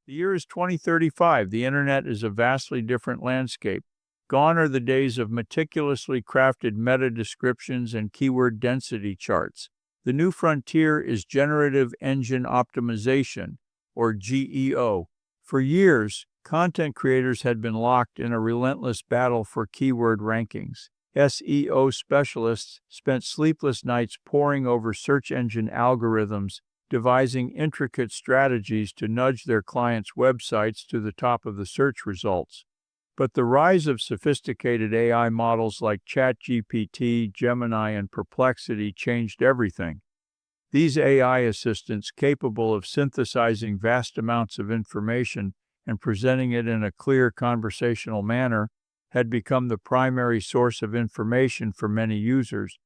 The year is 2035. The internet is a vastly different landscape. Gone are the days of meticulously crafted meta descriptions and keyword density charts. The new frontier is Generative Engine Optimization, or GEO. For years, content creators had been locked in a relentless battle for keyword rankings. SEO specialists spent sleepless nights poring over search engine algorithms, devising intricate strategies to nudge their clients' websites to the top of the search results. But the rise of sophisticated AI models like ChatGPT, Gemini, and Perplexity changed everything. These AI assistants, capable of synthesizing vast amounts of information and presenting it in a clear conversational manner, had become the primary source of information for many users.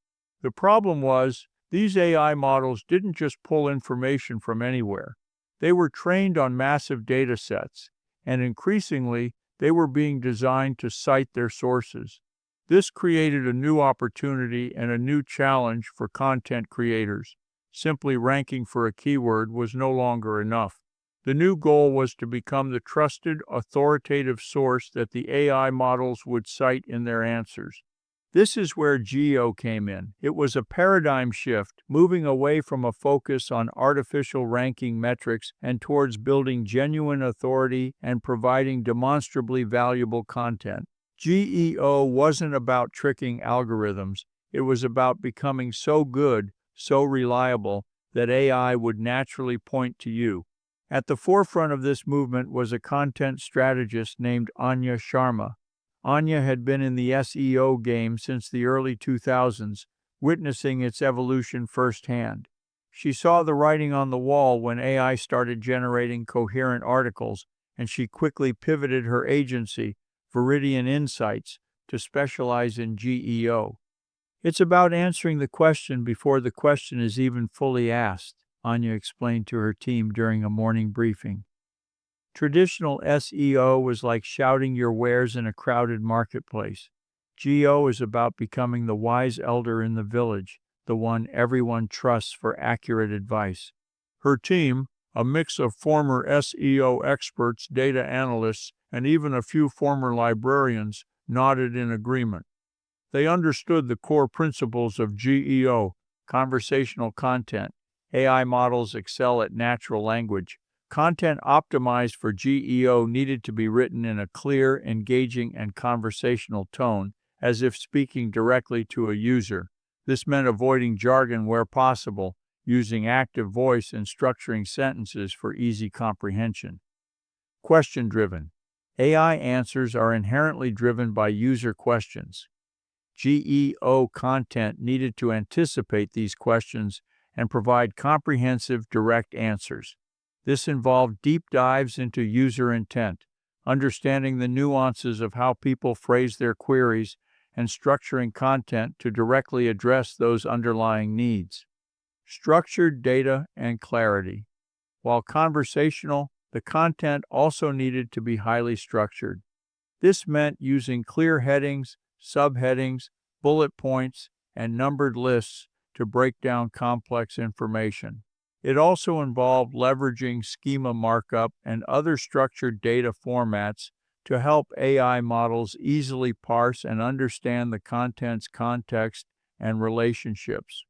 The problem was, these AI models didn't just pull information from anywhere. They were trained on massive data sets, and increasingly, they were being designed to cite their sources. This created a new opportunity and a new challenge for content creators. Simply ranking for a keyword was no longer enough. The new goal was to become the trusted, authoritative source that the AI models would cite in their answers. This is where GEO came in. It was a paradigm shift, moving away from a focus on artificial ranking metrics and towards building genuine authority and providing demonstrably valuable content. GEO wasn't about tricking algorithms. It was about becoming so good, so reliable, that AI would naturally point to you. At the forefront of this movement was a content strategist named Anya Sharma. Anya had been in the SEO game since the early 2000s, witnessing its evolution firsthand. She saw the writing on the wall when AI started generating coherent articles, and she quickly pivoted her agency, Viridian Insights, to specialize in GEO. It's about answering the question before the question is even fully asked, Anya explained to her team during a morning briefing. Traditional SEO was like shouting your wares in a crowded marketplace. GEO is about becoming the wise elder in the village, the one everyone trusts for accurate advice. Her team, a mix of former SEO experts, data analysts, and even a few former librarians, nodded in agreement. They understood the core principles of GEO, conversational content. AI models excel at natural language. Content optimized for GEO needed to be written in a clear, engaging, and conversational tone, as if speaking directly to a user. This meant avoiding jargon where possible, using active voice and structuring sentences for easy comprehension. Question-driven. AI answers are inherently driven by user questions. GEO content needed to anticipate these questions and provide comprehensive, direct answers. This involved deep dives into user intent, understanding the nuances of how people phrase their queries, and structuring content to directly address those underlying needs. Structured data and clarity. While conversational, the content also needed to be highly structured. This meant using clear headings, subheadings, bullet points, and numbered lists to break down complex information. It also involved leveraging schema markup and other structured data formats to help AI models easily parse and understand the content's context and relationships.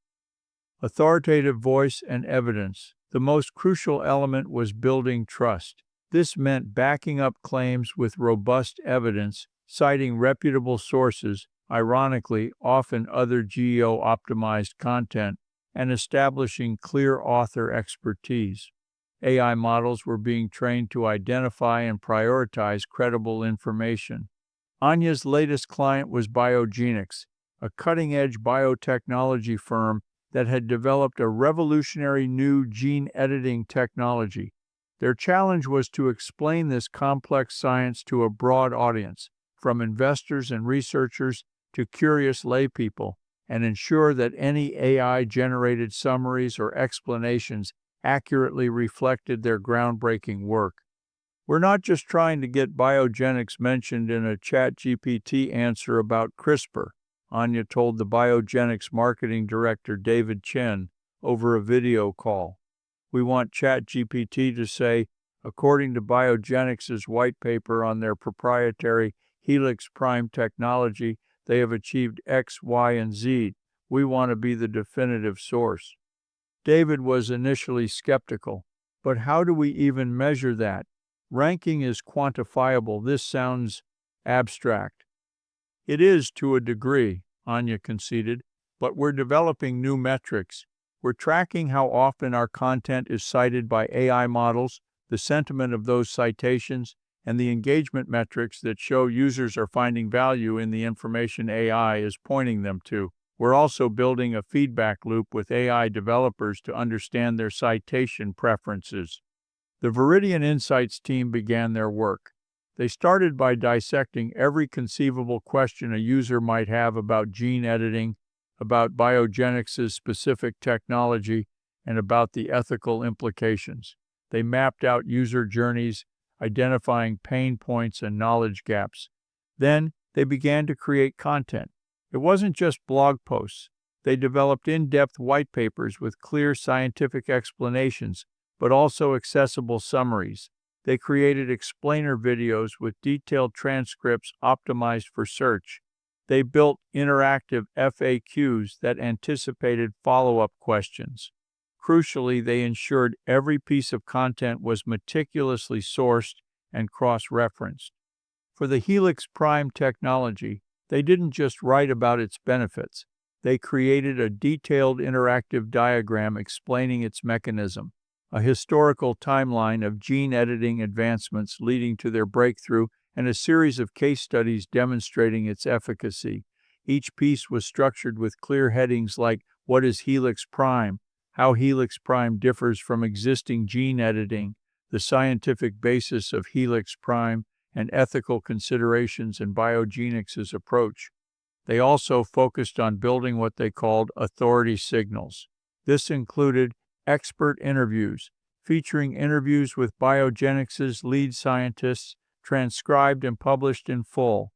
Authoritative voice and evidence. The most crucial element was building trust. This meant backing up claims with robust evidence, citing reputable sources, ironically, often other GEO-optimized content, and establishing clear author expertise. AI models were being trained to identify and prioritize credible information. Anya's latest client was Biogenics, a cutting-edge biotechnology firm that had developed a revolutionary new gene editing technology. Their challenge was to explain this complex science to a broad audience, from investors and researchers to curious laypeople, and ensure that any AI-generated summaries or explanations accurately reflected their groundbreaking work. We're not just trying to get biogenics mentioned in a ChatGPT answer about CRISPR, Anya told the biogenics marketing director David Chen over a video call. We want ChatGPT to say, According to Biogenics's white paper on their proprietary Helix Prime technology, they have achieved X, Y, and Z. We want to be the definitive source. David was initially skeptical. But how do we even measure that? Ranking is quantifiable. This sounds abstract. It is to a degree, Anya conceded, but we're developing new metrics. We're tracking how often our content is cited by AI models, the sentiment of those citations, and the engagement metrics that show users are finding value in the information AI is pointing them to. We're also building a feedback loop with AI developers to understand their citation preferences. The Veridian Insights team began their work. They started by dissecting every conceivable question a user might have about gene editing, about Biogenics's specific technology, and about the ethical implications. They mapped out user journeys, identifying pain points and knowledge gaps. Then, they began to create content. It wasn't just blog posts. They developed in-depth white papers with clear scientific explanations, but also accessible summaries. They created explainer videos with detailed transcripts optimized for search. They built interactive FAQs that anticipated follow-up questions. Crucially, they ensured every piece of content was meticulously sourced and cross-referenced. For the Helix Prime technology, they didn't just write about its benefits. They created a detailed interactive diagram explaining its mechanism, a historical timeline of gene editing advancements leading to their breakthrough, and a series of case studies demonstrating its efficacy. Each piece was structured with clear headings like, "What is Helix Prime?" "How Helix Prime differs from existing gene editing," "The scientific basis of Helix Prime," and ethical considerations in Biogenics's approach. They also focused on building what they called authority signals. This included expert interviews, featuring interviews with Biogenics's lead scientists, transcribed and published in full,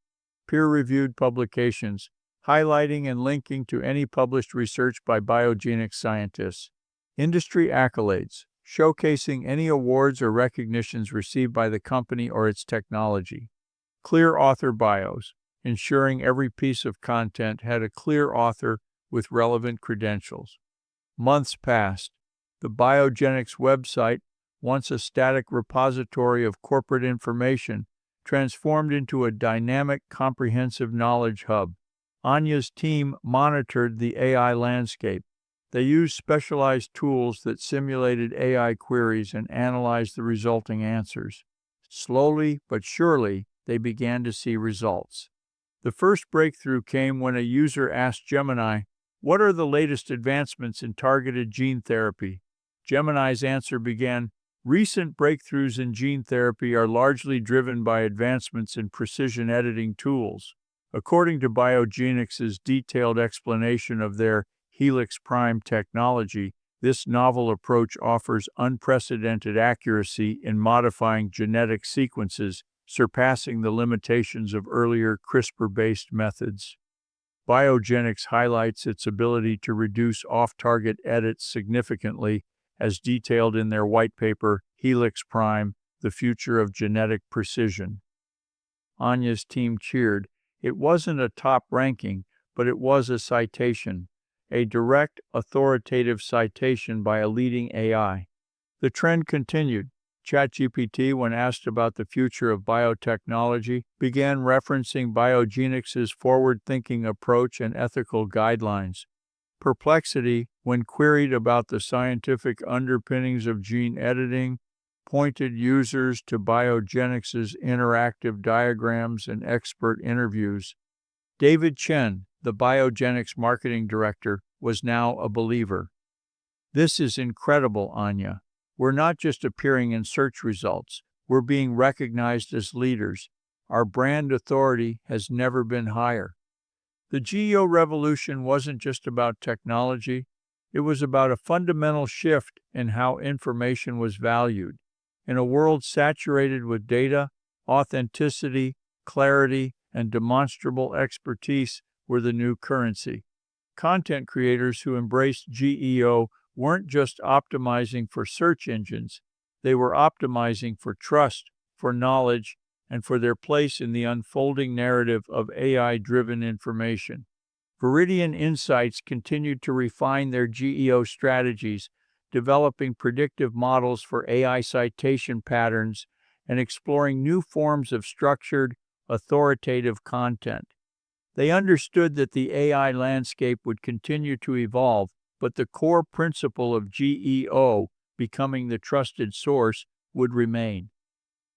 peer-reviewed publications, highlighting and linking to any published research by Biogenics scientists, industry accolades, showcasing any awards or recognitions received by the company or its technology, clear author bios, ensuring every piece of content had a clear author with relevant credentials. Months passed. The Biogenics website, once a static repository of corporate information, transformed into a dynamic, comprehensive knowledge hub. Anya's team monitored the AI landscape. They used specialized tools that simulated AI queries and analyzed the resulting answers. Slowly but surely, they began to see results. The first breakthrough came when a user asked Gemini, "What are the latest advancements in targeted gene therapy?" Gemini's answer began, "Recent breakthroughs in gene therapy are largely driven by advancements in precision editing tools." According to Biogenics's detailed explanation of their Helix Prime technology, this novel approach offers unprecedented accuracy in modifying genetic sequences, surpassing the limitations of earlier CRISPR-based methods. Biogenics highlights its ability to reduce off-target edits significantly, as detailed in their white paper, Helix Prime, The Future of Genetic Precision. Anya's team cheered. It wasn't a top ranking, but it was a citation, a direct, authoritative citation by a leading AI. The trend continued. ChatGPT, when asked about the future of biotechnology, began referencing Biogenics's forward-thinking approach and ethical guidelines. Perplexity, when queried about the scientific underpinnings of gene editing, pointed users to Biogenics's interactive diagrams and expert interviews. David Chen, the Biogenics marketing director, was now a believer. "This is incredible, Anya. We're not just appearing in search results, we're being recognized as leaders. Our brand authority has never been higher." The GEO revolution wasn't just about technology, it was about a fundamental shift in how information was valued. In a world saturated with data, authenticity, clarity, and demonstrable expertise were the new currency. Content creators who embraced GEO weren't just optimizing for search engines, They were optimizing for trust, for knowledge, and for their place in the unfolding narrative of AI-driven information. Veridian Insights continued to refine their GEO strategies, developing predictive models for AI citation patterns and exploring new forms of structured, authoritative content. They understood that the AI landscape would continue to evolve, but the core principle of GEO, becoming the trusted source, would remain.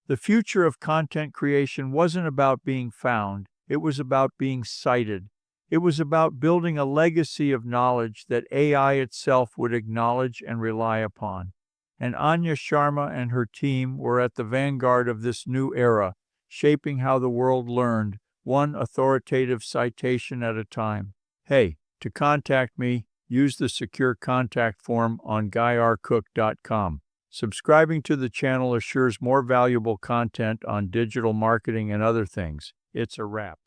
The future of content creation wasn't about being found, it was about being cited. It was about building a legacy of knowledge that AI itself would acknowledge and rely upon. And Anya Sharma and her team were at the vanguard of this new era, shaping how the world learned, one authoritative citation at a time. Hey, to contact me, use the secure contact form on guyrcook.com. Subscribing to the channel assures more valuable content on digital marketing and other things. It's a wrap.